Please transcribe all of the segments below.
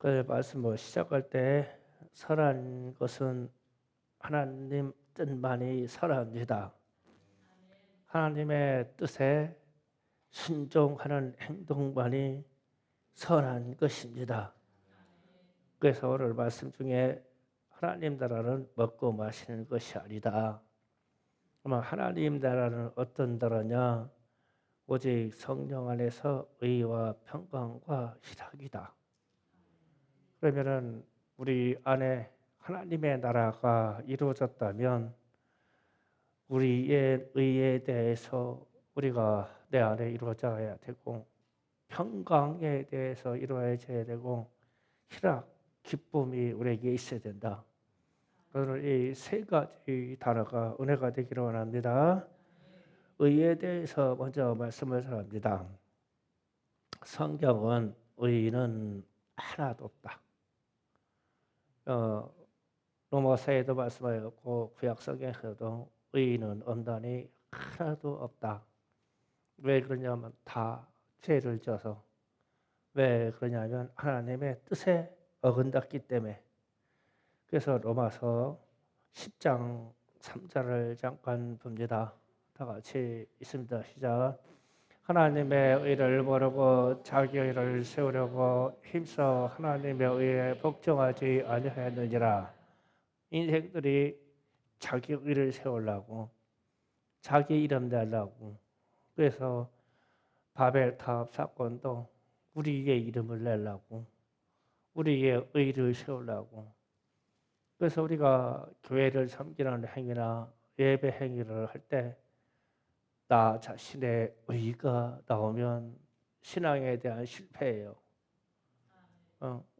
그 말씀 시작할 때 선한 것은 하나님 뜻만이 선합니다. 하나님의 뜻에 순종하는 행동만이 선한 것입니다. 그래서 오늘 말씀 중에 하나님 나라는 먹고 마시는 것이 아니다. 아마 하나님 나라는 어떤 나라냐? 오직 성령 안에서 의와 평강과 희락이다. 그러면은 우리 안에 하나님의 나라가 이루어졌다면 우리의 의에 대해서 우리가 내 안에 이루어져야 되고 평강에 대해서 이루어져야 되고 희락, 기쁨이 우리에게 있어야 된다. 오늘 이 세 가지 단어가 은혜가 되기를 원합니다. 의에 대해서 먼저 말씀을 전합니다. 성경은 의인은 하나도 없다. 로마서에도 말씀하였고 구약성경에서도 의인은 언단이 하나도 없다. 왜 그러냐면 다 죄를 져서. 왜 그러냐면 하나님의 뜻에 어긋났기 때문에. 그래서 로마서 10장 3절을 잠깐 봅니다. 다 같이 있습니다. 시작. 하나님의 의를 모르고 자기 의를 세우려고 힘써 하나님의 의에 복종하지 아니하였느니라. 인생들이 자기 의를 세우려고 자기 이름 내려고 그래서 바벨탑 사건도 우리의 이름을 내려고 우리의 의를 세우려고 그래서 우리가 교회를 섬기는 행위나 예배 행위를 할 때 나 자신의 의가 나오면 신앙에 대한 실패예요.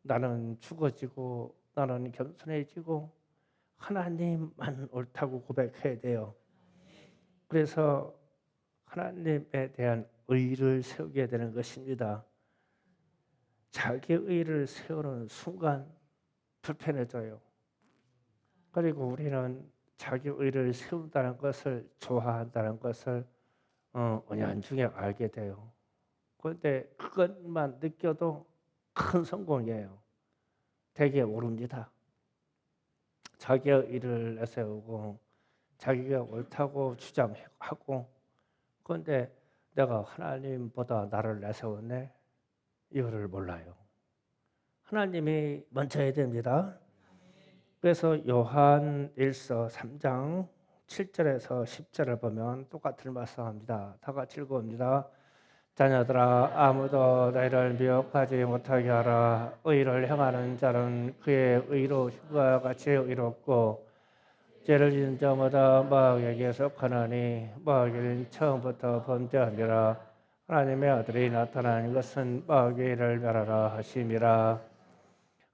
나는 죽어지고 나는 겸손해지고 하나님만 옳다고 고백해야 돼요. 그래서 하나님에 대한 의를 세우게 되는 것입니다. 자기 의를 세우는 순간 불편해져요. 그리고 우리는 자기 의를 세운다는 것을 좋아한다는 것을 은연중에 알게 돼요. 그런데 그것만 느껴도 큰 성공이에요. 되게 오릅니다. 자기의 의를 내세우고 자기가 옳다고 주장하고 그런데 내가 하나님보다 나를 내세웠네? 이거를 몰라요. 하나님이 먼저 해야 됩니다. 그래서 요한 1서 3장 7절에서 10절을 보면 똑같은 말씀합니다. 다 같이 읽어봅니다. 자녀들아 아무도 너희를 미혹하지 못하게 하라. 의를 행하는 자는 그의 의로 휴가 같이 의롭고 죄를 지은 자마다 마귀에게 속하나니 마귀는 처음부터 범죄함이라. 하나님의 아들이 나타난 것은 마귀를 멸하라 하심이라.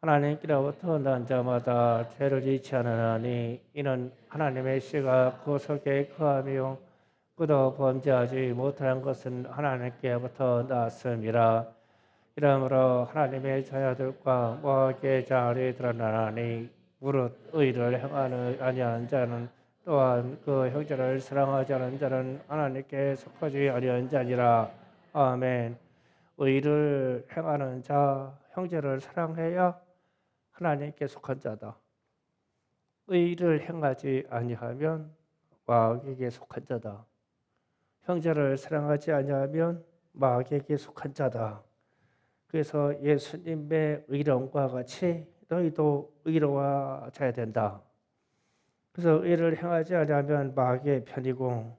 하나님께로부터 난 자마다 죄를 짓지 않으나니 이는 하나님의 씨가 그 속에 거하며 그도 범죄하지 못하는 것은 하나님께부터 났음이라. 이러므로 하나님의 자녀들과 마귀의 자녀이 드러나나니 무릇 의를 행하는 아니한 자는 또한 그 형제를 사랑하지 않은 자는 하나님께 속하지 아니한 자니라. 아멘. 의를 행하는 자, 형제를 사랑해야 하나님께 속한 자다. 의를 행하지 아니하면 마귀에게 속한 자다. 형제를 사랑하지 아니하면 마귀에게 속한 자다. 그래서 예수님의 의로움과 같이 너희도 의로워져야 된다. 그래서 의를 행하지 아니하면 마귀의 편이고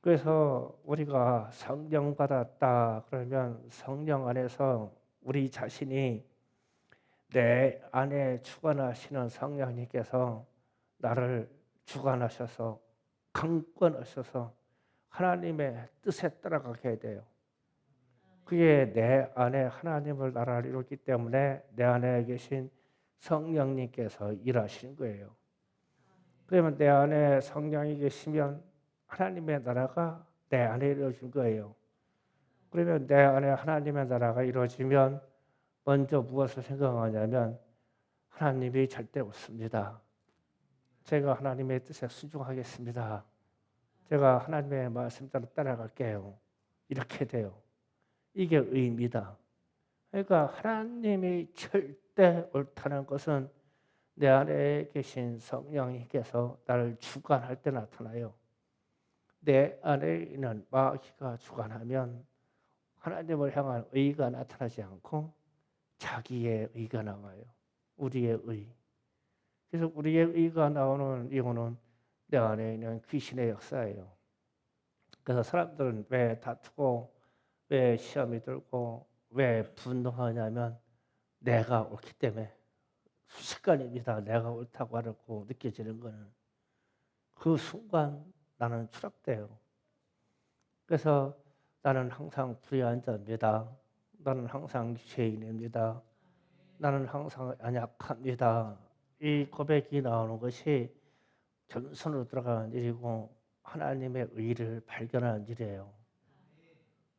그래서 우리가 성령 받았다 그러면 성령 안에서 우리 자신이 내 안에 주관하시는 성령님께서 나를 주관하셔서 강권하셔서 하나님의 뜻에 따라가게 해야 돼요. 그게 내 안에 하나님을 나라를 이루기 때문에 내 안에 계신 성령님께서 일하시는 거예요. 그러면 내 안에 성령이 계시면 하나님의 나라가 내 안에 이루어진 거예요. 그러면 내 안에 하나님의 나라가 이루어지면 먼저 무엇을 생각하냐면 하나님이 절대 없습니다. 제가 하나님의 뜻에 순종하겠습니다. 제가 하나님의 말씀대로 따라갈게요. 이렇게 돼요. 이게 의입니다. 그러니까 하나님이 절대 옳다는 것은 내 안에 계신 성령님께서 나를 주관할 때 나타나요. 내 안에 있는 마귀가 주관하면 하나님을 향한 의가 나타나지 않고 자기의 의가 나와요. 우리의 의. 그래서 우리의 의가 나오는 이유는 내 안에 있는 귀신의 역사예요. 그래서 사람들은 왜 다투고 왜 시험이 들고 왜 분노하냐면 내가 옳기 때문에 순식간입니다. 내가 옳다고 하고 느껴지는 거는 그 순간 나는 추락돼요. 그래서 나는 항상 불의한 자입니다. 나는 항상 죄인입니다. 나는 항상 연약합니다. 이 고백이 나오는 것이 겸손으로 들어가는 일이고 하나님의 의를 발견하는 일이에요.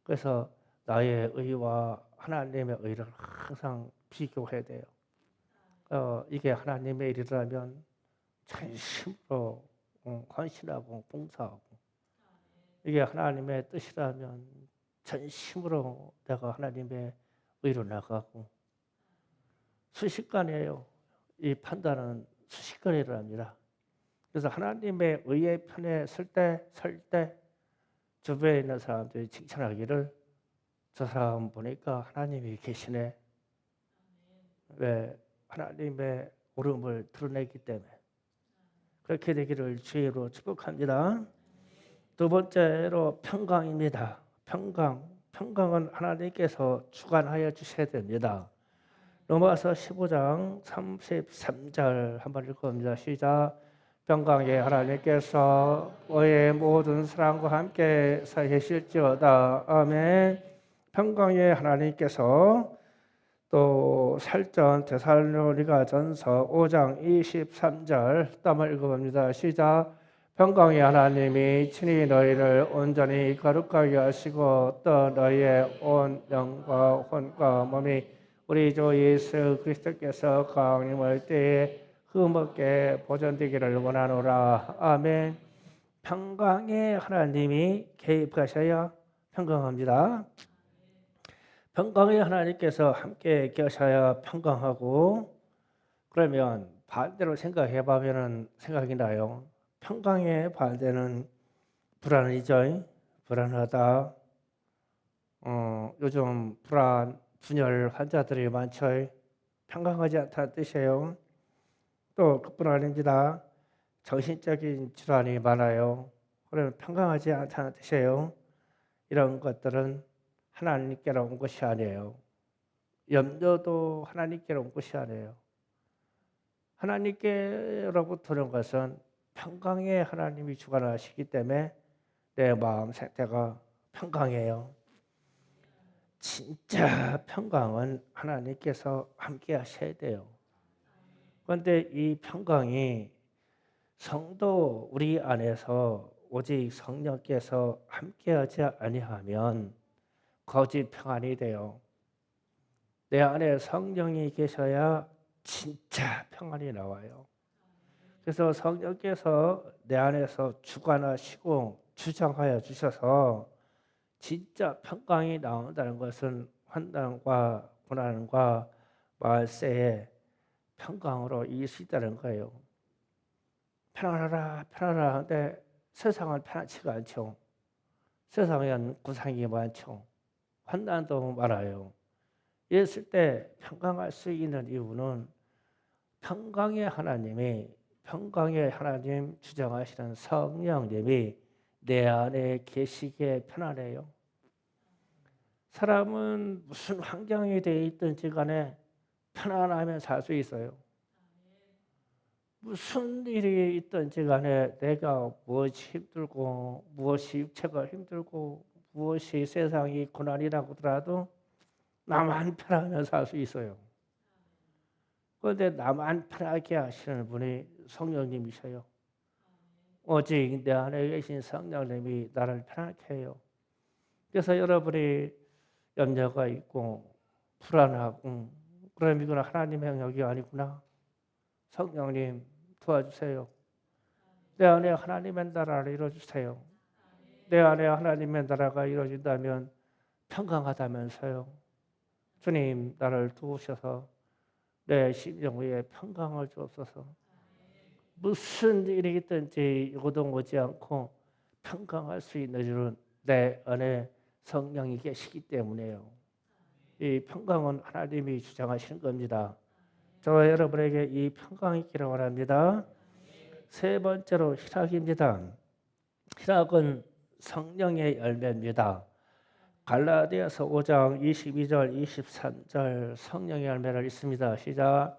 그래서 나의 의와 하나님의 의를 항상 비교해야 돼요. 이게 하나님의 일이라면 전심으로 헌신하고 봉사하고, 이게 하나님의 뜻이라면 전심으로 내가 하나님의 의로 나가고, 순식간이에요. 이 판단은 순식간에 일어납니다. 그래서 하나님의 의의 편에 설 때 주변에 있는 사람들이 칭찬하기를 저 사람 보니까 하나님이 계시네. 왜? 하나님의 옳음을 드러내기 때문에. 그렇게 되기를 주의로 축복합니다. 두 번째로 평강입니다. 평강은 하나님께서 주관하여 주셔야 됩니다. 로마서 15장 33절 한번 읽어봅니다. 시작. 평강의 하나님께서 너의 모든 사랑과 함께 서 계실지어다. 아멘. 평강의 하나님께서 또 살전 데살로니가전서 5장 23절 한번 읽어봅니다. 시작. 평강의 하나님이 친히 너희를 온전히 거룩하게 하시고 또 너희의 온 영과 혼과 몸이 우리 주 예수 그리스도께서 강림할 때에 흠없게 보존되기를 원하노라. 아멘. 평강의 하나님이 개입하셔야 평강합니다. 평강의 하나님께서 함께 계셔야 평강하고, 그러면 반대로 생각해 보면 생각이 나요. 평강의 반대는 불안이죠. 불안하다. 요즘 분열 환자들이 많죠. 평강하지 않다는 뜻이에요. 또 그뿐 아닙니다. 정신적인 질환이 많아요. 그러면 평강하지 않다는 뜻이에요. 이런 것들은 하나님께로 온 것이 아니에요. 염려도 하나님께로 온 것이 아니에요. 하나님께로부터 오는 것은 평강의 하나님이 주관하시기 때문에 내 마음 상태가 평강해요. 진짜 평강은 하나님께서 함께 하셔야 돼요. 그런데 이 평강이 성도 우리 안에서 오직 성령께서 함께하지 아니하면 거짓 평안이 돼요. 내 안에 성령이 계셔야 진짜 평안이 나와요. 그래서 성령께서 내 안에서 주관하시고 주장하여 주셔서 진짜 평강이 나온다는 것은 환난과 고난과 말세에 평강으로 이길 수 있다는 거예요. 편안하라 하는데 세상은 편안치가 않죠. 세상엔 구상이 많죠. 환난도 많아요. 이랬을 때 평강할 수 있는 이유는 평강의 하나님 주장하시는 성령님이 내 안에 계시기에 편안해요. 사람은 무슨 환경이 되어 있든지 간에 편안하면 살 수 있어요. 무슨 일이 있든지 간에 내가 무엇이 힘들고 무엇이 육체가 힘들고 무엇이 세상이 고난이라고 하더라도 나만 편하면 살 수 있어요. 그런데 나만 편하게 하시는 분이 성령님이셔요. 오직 내 안에 계신 성령님이 나를 편하게 해요. 그래서 여러분이 염려가 있고 불안하고 그럼 이건 하나님의 영역이 아니구나. 성령님 도와주세요. 내 안에 하나님의 나라를 이루어주세요. 내 안에 하나님의 나라가 이루어진다면 평강하다면서요. 주님 나를 도우셔서 내 심령 위에 평강을 주옵소서. 무슨 일이 있든지 요동하지 않고 평강할 수 있는 줄은 내 안에 성령이 계시기 때문에요. 이 평강은 하나님이 주장하시는 겁니다. 저와 여러분에게 이 평강이 있기를 원합니다. 세 번째로 희락입니다. 희락은 성령의 열매입니다. 갈라디아서 5장 22절 23절 성령의 열매를 읽습니다. 시작.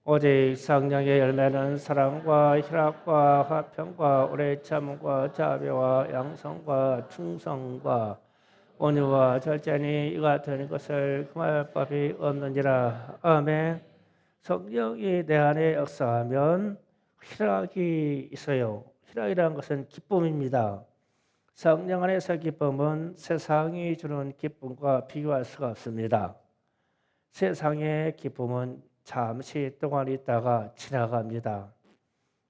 오직 성령의 열매는 사랑과 희락과 화평과 오래 참음과 자비와 양성과 충성과 온유와 절제니 이 같은 것을 금할 법이 없느니라. 아멘. 성령이 내 안에 역사하면 희락이 있어요. 희락이라는 것은 기쁨입니다. 성령 안에서 기쁨은 세상이 주는 기쁨과 비교할 수가 없습니다. 세상의 기쁨은 잠시 동안 있다가 지나갑니다.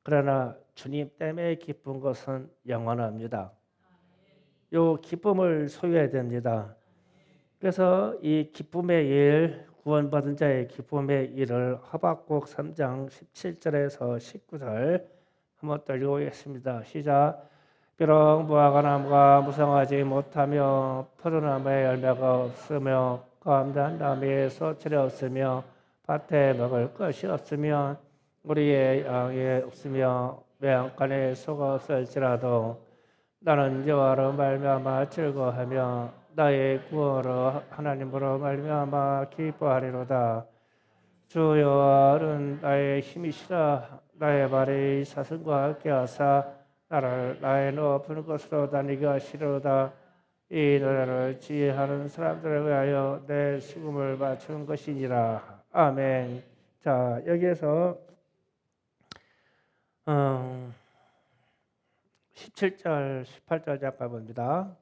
그러나 주님 때문에 기쁜 것은 영원합니다. 이 기쁨을 소유해야 됩니다. 그래서 이 기쁨의 일, 구원받은 자의 기쁨의 일을 하박국 3장 17절에서 19절 한번 더 읽어보겠습니다. 시작. 비록 무화과 나무가 무성하지 못하며 포도나무에 열매가 없으며 감단 나무에 소출이 없으며 밭에 먹을 것이 없으면 우리의 양이 없으며 외양간에 소가 없을지라도 나는 여호와로 말미암아 즐거워하며 나의 구원으로 하나님으로 말미암아 기뻐하리로다. 주 여호와는 나의 힘이시라. 나의 발의 사슴과 함께하사 나를 나의 높은 곳으로 다니게 하시리로다. 이 노래를 지혜하는 사람들을 위하여 내 수금을 맞춘 것이니라. 아멘. 자, 여기에서 17절, 18절 잠깐 봅니다.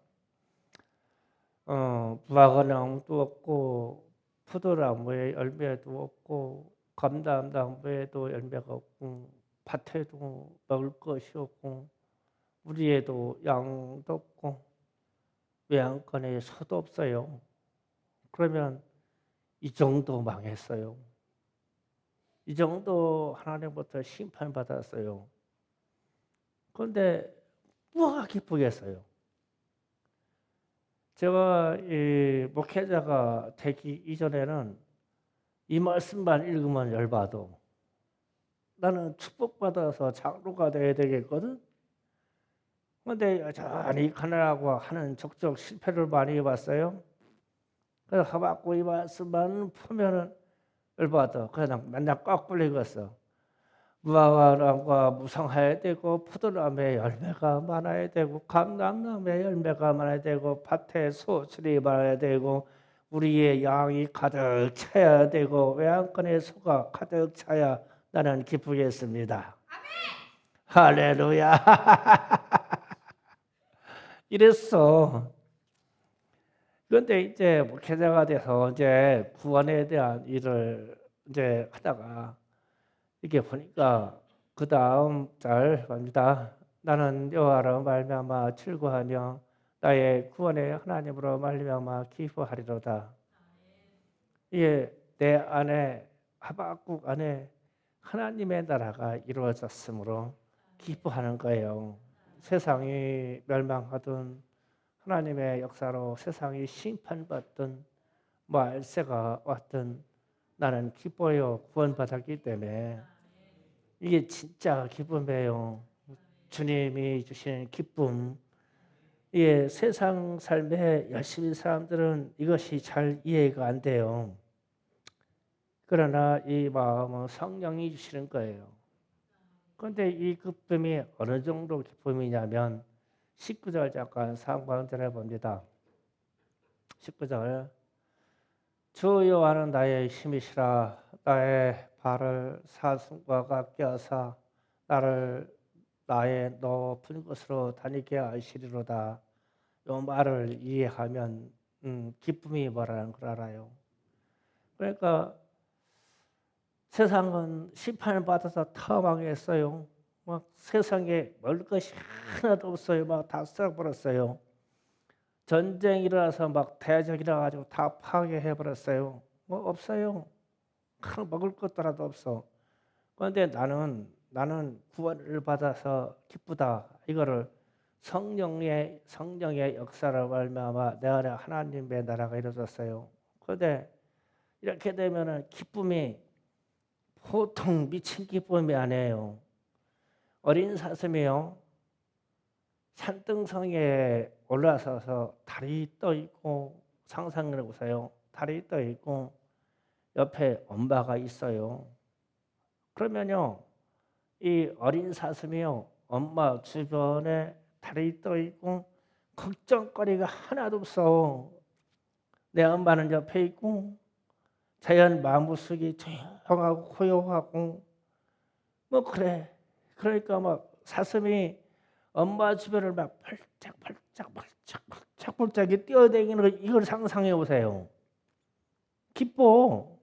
무화과나무도 없고 포도나무에 열매도 없고 감람나무에도 열매가 없고 밭에도 먹을 것이 없고 우리에도 양도 없고 외양간에 소도 없어요. 그러면 이 정도 망했어요. 이 정도 하나님부터 심판받았어요. 그런데 뭐가 기쁘겠어요? 제가 이 목회자가 되기 이전에는 이 말씀만 읽으면 열받아. 나는 축복받아서 장로가 돼야 되겠거든. 그런데 여전히 가난하고 하는 적적 실패를 많이 해봤어요. 그래서 하박국 이 말씀만 풀면은 열받아. 그냥 맨날 거꾸로 읽었어. 무화과나무가 무성해야 되고 포도나무에 열매가 많아야 되고 감람나무에 열매가 많아야 되고 밭에 소출이 많아야 되고 우리의 양이 가득 차야 되고 외양간에 소가 가득 차야 나는 기쁘겠습니다. 할렐루야. 이랬어. 그런데 이제 목회자가 돼서 이제 구원에 대한 일을 이제 하다가 이렇게 보니까 그 다음 절 갑니다. 나는 여호와로 말미암아 즐거하며 나의 구원의 하나님으로 말미암아 기뻐하리로다. 이게 내 안에 하박국 안에 하나님의 나라가 이루어졌으므로 기뻐하는 거예요. 세상이 멸망하든 하나님의 역사로 세상이 심판받든 말세가 왔든 나는 기뻐요. 구원받았기 때문에. 이게 진짜 기쁨이에요. 주님이 주시는 기쁨. 이게 세상 삶에 열심히 사람들은 이것이 잘 이해가 안 돼요. 그러나 이 마음은 성령이 주시는 거예요. 그런데 이 기쁨이 어느 정도 기쁨이냐면 19절 잠깐 상반절에 봅니다. 19절 주 여호와는 나의 힘이시라. 나의 발을 사슴과 같게 하사 나를 나의 높은 곳으로 다니게 하시리로다. 이 말을 이해하면 기쁨이 뭐라는 걸 알아요. 그러니까 세상은 심판을 받아서 다 망했어요. 막 세상에 먹을 것이 하나도 없어요. 막 다 썩어버렸어요. 전쟁이 일어나서 막 대적이 일어나가지고 다 파괴해버렸어요. 뭐 없어요. 먹을 것도라도 없어. 그런데 나는 구원을 받아서 기쁘다. 이거를 성령의 역사를 말미암아 내 안에 하나님의 나라가 이루어졌어요. 그런데 이렇게 되면은 기쁨이 보통 미친 기쁨이 아니에요. 어린 사슴이요. 산등성에 올라서서 다리 떠 있고 상상을 해보세요. 다리 떠 있고 옆에 엄마가 있어요. 그러면요, 이 어린 사슴이요, 엄마 주변에 다리 떠 있고 걱정거리가 하나도 없어. 내 엄마는 옆에 있고 자연 만물속이 조용하고 고요하고 뭐 그래. 그러니까 막 사슴이 엄마 주변을 막 펄짝펄짝이 뛰어다니는 거 이걸 상상해 보세요. 기뻐.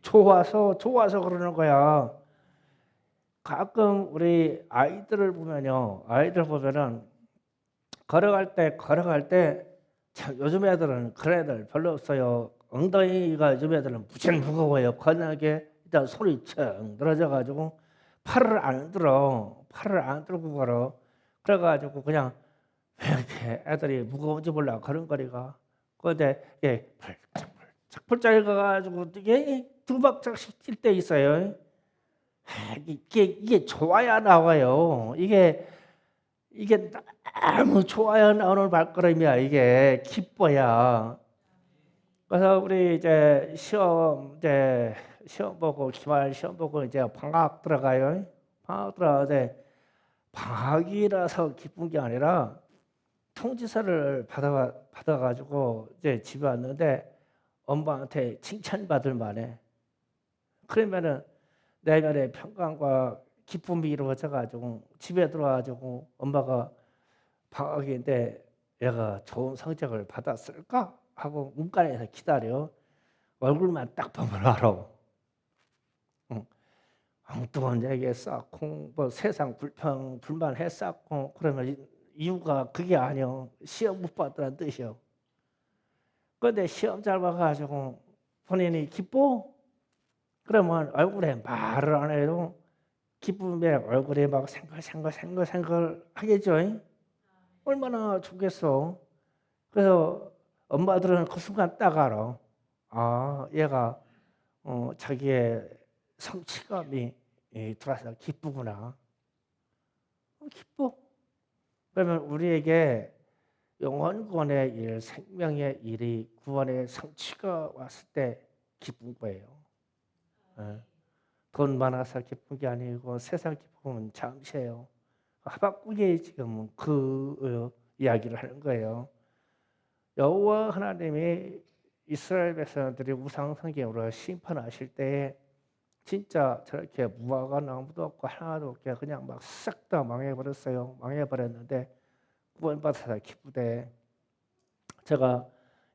좋아서 그러는 거야. 가끔 우리 아이들 보면은 걸어갈 때 참 요즘 애들은 그런 애들 별로 없어요. 엉덩이가 요즘 애들은 무지하게 무거워요. 건너게 일단 손이 척 늘어져 가지고 팔을 안 들고 걸어. 그래 가지고 그냥 왜 이렇게 애들이 무거운지 몰라 걸음걸이가. 그런데 이게 펄짝펄짝 가가지고 이게 두 박자씩 뛸 때 있어요. 이게 좋아야 나와요. 이게 너무 좋아야 나오는 발걸음이야. 이게 기뻐야. 그래서 우리 이제 시험 보고 기말 시험 보고 이제 방학 들어가요. 방학 들어가는데 방학이라서 기쁜 게 아니라 통지서를 받아가지고 이제 집에 왔는데 엄마한테 칭찬받을 만해. 그러면은 내면의 평강과 기쁨이 이루어져가지고 집에 들어와가지고 엄마가 방학인데 얘가 좋은 성적을 받았을까 하고 문간에서 기다려. 얼굴만 딱 보면 알아. 응. 엉뚱한 얘기 쌓고 뭐 세상 불만해 쌓고 그러면 이유가 그게 아니야. 시험 못 봤다는 뜻이요. 그런데 시험 잘 봐가지고 본인이 기뻐? 그러면 얼굴에 말을 안 해도 기쁨에 얼굴에 막 생글생글 하겠죠. 얼마나 좋겠어. 그래서 엄마들은 그 순간 딱 알아. 아, 얘가 자기의 성취감이 들어와서 기쁘구나. 기뻐. 그러면 우리에게 영원권의 일, 생명의 일이 구원의 성취가 왔을 때 기쁜 거예요. 예. 돈 많아서 기쁜 게 아니고 세상 기쁨은 잠시예요. 하박국이 지금 그 이야기를 하는 거예요. 여호와 하나님이 이스라엘 백성들이 우상 성경으로 심판하실 때에 진짜 저렇게 무화과 나무도 없고 하나도 없게 그냥 막 싹 다 망해버렸어요. 망해버렸는데 구원받아서 기쁘대. 제가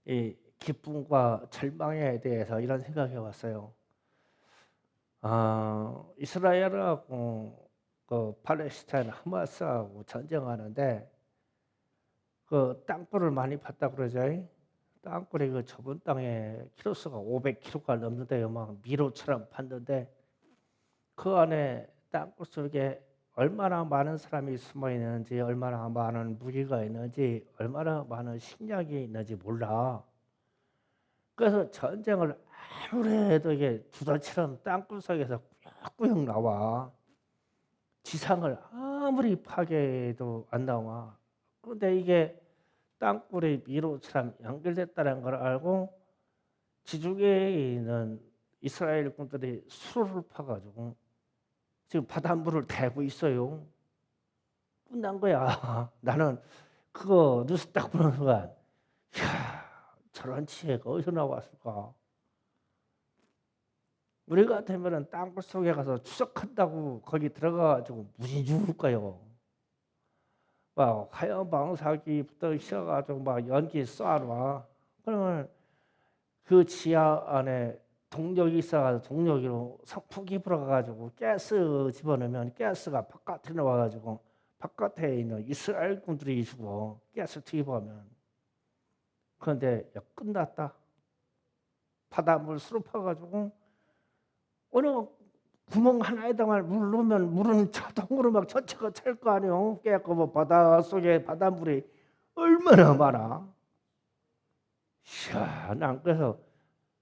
이 기쁨과 절망에 대해서 이런 생각해 왔어요. 이스라엘하고 그 팔레스타인 하마스하고 전쟁하는데 그 땅굴을 많이 팠다 그러죠. 땅굴이 그 좁은 땅에 키로수가 500km가 넘는데요. 막 미로처럼 팠는데 그 안에 땅굴 속에 얼마나 많은 사람이 숨어 있는지, 얼마나 많은 무기가 있는지, 얼마나 많은 식량이 있는지 몰라. 그래서 전쟁을 아무리 해도 이게 두더지처럼 땅굴 속에서 꾸역꾸역 나와. 지상을 아무리 파괴해도 안 나와. 그런데 이게 땅굴이 미로처럼 연결됐다는 걸 알고 지중해에 있는 이스라엘 군들이 수로를 파가지고 지금 바닷물을 대고 있어요. 끝난 거야. 나는 그거 뉴스 딱 보는 순간, 이야, 저런 지혜가 어디서 나왔을까? 우리 같으면 땅굴 속에 가서 추적한다고 거기 들어가가지고 무슨 죽을까요? 막 화염 방사기부터 시작해가지고 막 연기 쏴놔. 그러면 그 지하 안에 동력이 있어가지고 동력으로 선풍기 불어가지고 가스 집어넣으면 가스가 바깥에 나와가지고 바깥에 있는 이스라엘 군들이 죽어. 가스 투입하면. 그런데 야, 끝났다. 바닷물 수rop파가지고 어느 구멍 하나에다만 물 넣으면 물은 자동으로 막 전체가 찰 거 아니에요. 깨끗 뭐 바닷속에 바닷물이 얼마나 많아. 이야, 난 그래서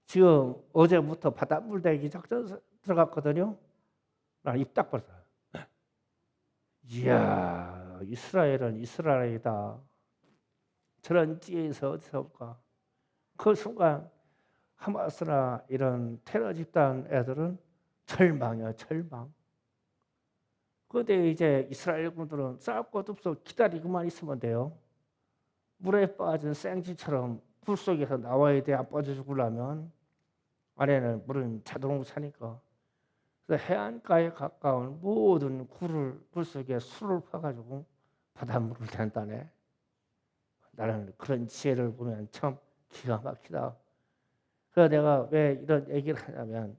지금 어제부터 바닷물 대기 작전 들어갔거든요. 나 입 딱 벌써. 이야, 이스라엘은 이스라엘이다. 저런 지혜에서 어디서 올까? 그 순간 하마스나 이런 테러 집단 애들은 절망이야, 절망. 그런데 이제 이스라엘 군들은 싸울 것 없어 기다리고만 있으면 돼요. 물에 빠진 생쥐처럼 불 속에서 나와야 돼. 안 빠져 죽으려면. 안에는 물은 자동으로 차니까. 그래서 해안가에 가까운 모든 굴 속에 술을 파가지고 바닷물을 댄다네. 나는 그런 지혜를 보면 참 기가 막히다. 그래서 내가 왜 이런 얘기를 하냐면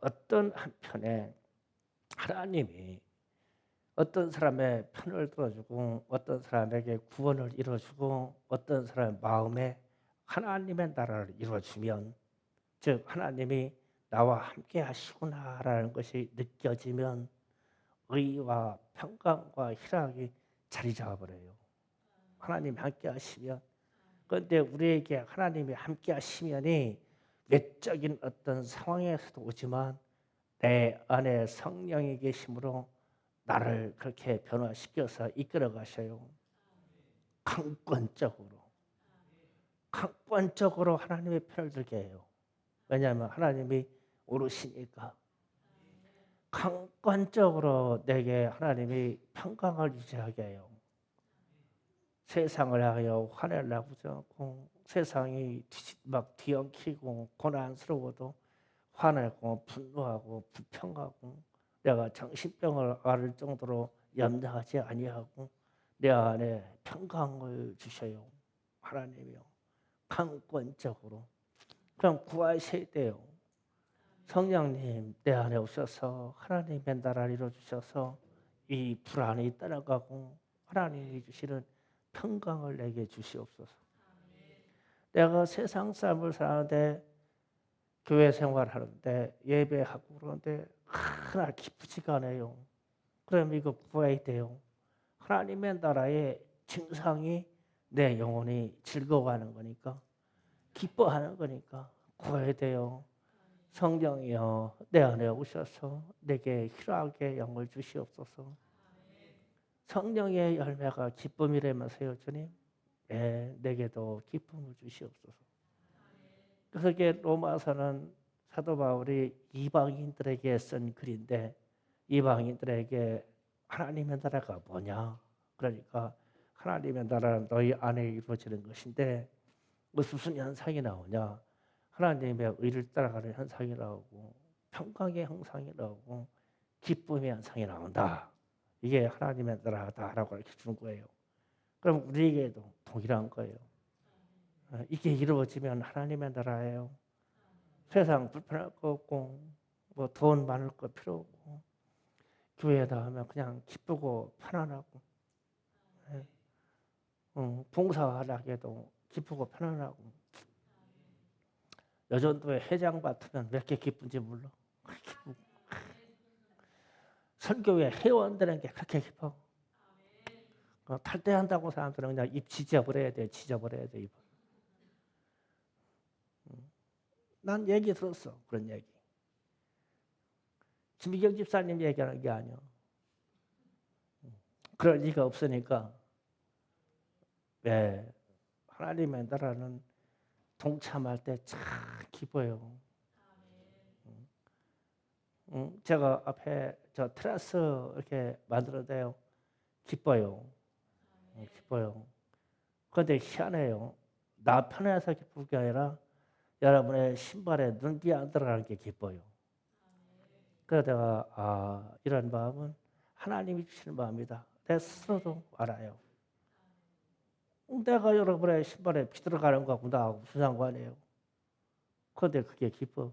어떤 한편에 하나님이 어떤 사람의 편을 들어주고 어떤 사람에게 구원을 이루어주고 어떤 사람의 마음에 하나님의 나라를 이루어주면 즉 하나님이 나와 함께 하시구나라는 것이 느껴지면 의와 평강과 희락이 자리 잡아버려요. 하나님 함께 하시면. 그런데 우리에게 하나님이 함께 하시면이 외적인 어떤 상황에서도 오지만 내 안에 성령이 계심으로 나를 그렇게 변화시켜서 이끌어 가셔요. 강권적으로 하나님의 편을 들게 해요. 왜냐하면 하나님이 오르시니까. 강권적으로 내게 하나님이 평강을 유지하게 해요. 세상을 향하여 화를 나지 않고 세상이 막 뒤엉키고 고난스러워도 화내고 분노하고 불평하고 내가 정신병을 앓을 정도로 염려하지 아니하고 내 안에 평강을 주셔요. 하나님이요. 강권적으로. 그럼 구하셔야 돼요. 성령님 내 안에 오셔서 하나님의 나라를 이루어주셔서 이 불안이 떠나가고 하나님이 주시는 평강을 내게 주시옵소서. 내가 세상 삶을 사는데 교회 생활하는데 예배하고 그러는데 하나 기쁘지가 않아요. 그럼 이거 구해야 돼요. 하나님의 나라의 증상이 내 영혼이 즐거워하는 거니까 기뻐하는 거니까 구해야 돼요. 성령이여 내 안에 오셔서 내게 희락의 영을 주시옵소서. 성령의 열매가 기쁨이라면서요 주님. 네, 내게도 기쁨을 주시옵소서. 그래서 이게 로마서는 사도 바울이 이방인들에게 쓴 글인데 이방인들에게 하나님의 나라가 뭐냐? 그러니까 하나님의 나라는 너희 안에 이루어지는 것인데 무슨 현상이 나오냐? 하나님의 의를 따라가는 현상이 나오고 평강의 현상이 나오고 기쁨의 현상이 나온다. 이게 하나님의 나라다라고 이렇게 주는 거예요. 그럼 우리에게도 동일한 거예요. 이게 이루어지면 하나님의 나라예요. 세상 불편할 거 없고 뭐 돈 많을 거 필요 없고 교회에 나가면 그냥 기쁘고 편안하고 봉사하려고 기쁘고 편안하고 여전도에 회장 맡으면 몇 개 기쁜지 몰라. 기쁘고 선교회 회원들에게 그렇게 기뻐. 탈퇴한다고 사람들은 그냥 입 지져버려야 돼. 지져버려야 돼. 입을. 난 얘기 들었어. 그런 얘기. 김미경 집사님 얘기하는 게 아니야. 그럴 리가 없으니까. 네. 하나님의 나라는 동참할 때 참 기뻐요. 제가 앞에 저 테라스 이렇게 만들어대요. 기뻐요. 기뻐요. 그런데 희한해요. 나 편해서 기쁠 게 아니라 여러분의 신발에 눈비 안 들어가는 게 기뻐요. 그래서 내가 이런 마음은 하나님이 주시는 마음이다. 내 스스로도 알아요. 내가 여러분의 신발에 비 들어가는 거하고 나하고 무슨 상관이에요. 그런데 그게 기뻐.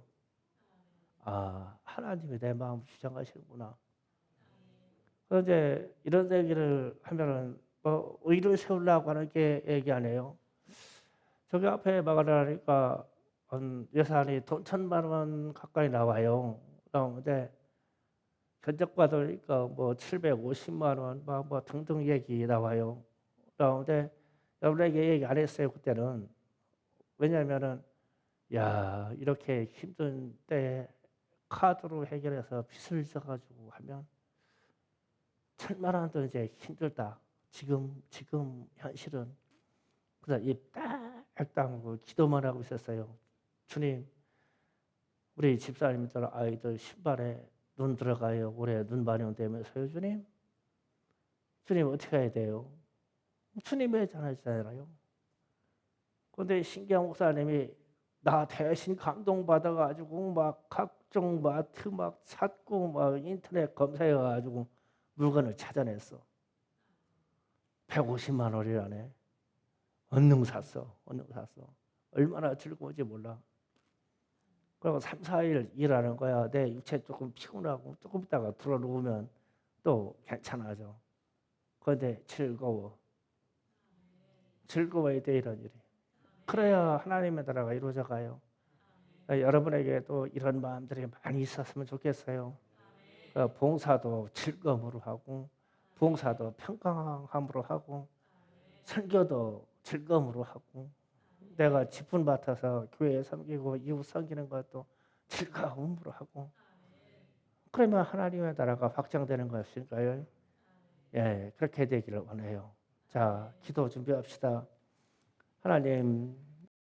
하나님이 내 마음을 주장하시는구나. 그런데 이런 얘기를 하면은 뭐 의를 세우려고 하는 게 얘기 안 해요. 저기 앞에 말을 하니까 예산이 돈 1,000만 원 가까이 나와요. 그런데 견적 받으니까 뭐 750만 원, 뭐 등등 얘기 나와요. 그런데 여러분에게 얘기 안 했어요 그때는. 왜냐하면은 야 이렇게 힘든 때 카드로 해결해서 빚을 져가지고 하면 1,000만 원도 이제 힘들다. 지금 현실은. 그래서 입딱 다물고 기도만 하고 있었어요. 주님, 우리 집사님들 아이들 신발에 눈 들어가요. 올해 눈 반영되면서요, 주님. 주님 어떻게 해야 돼요? 주님의 전하잖아요. 그런데 신기한 목사님이 나 대신 감동받아가지고 막 각종 마트 막 찾고 막 인터넷 검색해가지고 물건을 찾아냈어. 150만 원이라네. 얼른 샀어. 얼마나 즐거운지 몰라. 그리고 3, 4일 일하는 거야. 내 육체 조금 피곤하고 조금 있다가 들어놓으면 또 괜찮아져. 그런데 즐거워야 돼 이런 일이. 그래야 하나님의 나라가 이루어져 가요. 여러분에게도 이런 마음들이 많이 있었으면 좋겠어요. 봉사도 즐거움으로 하고 봉사도 평강함으로 하고 설교도 즐거움으로 하고 내가 직분 맡아서 교회에 섬기고 이웃 섬기는 것도 즐거움으로 하고 그러면 하나님의 나라가 확장되는 것일까요? 예, 그렇게 되기를 원해요. 자, 기도 준비합시다. 하나님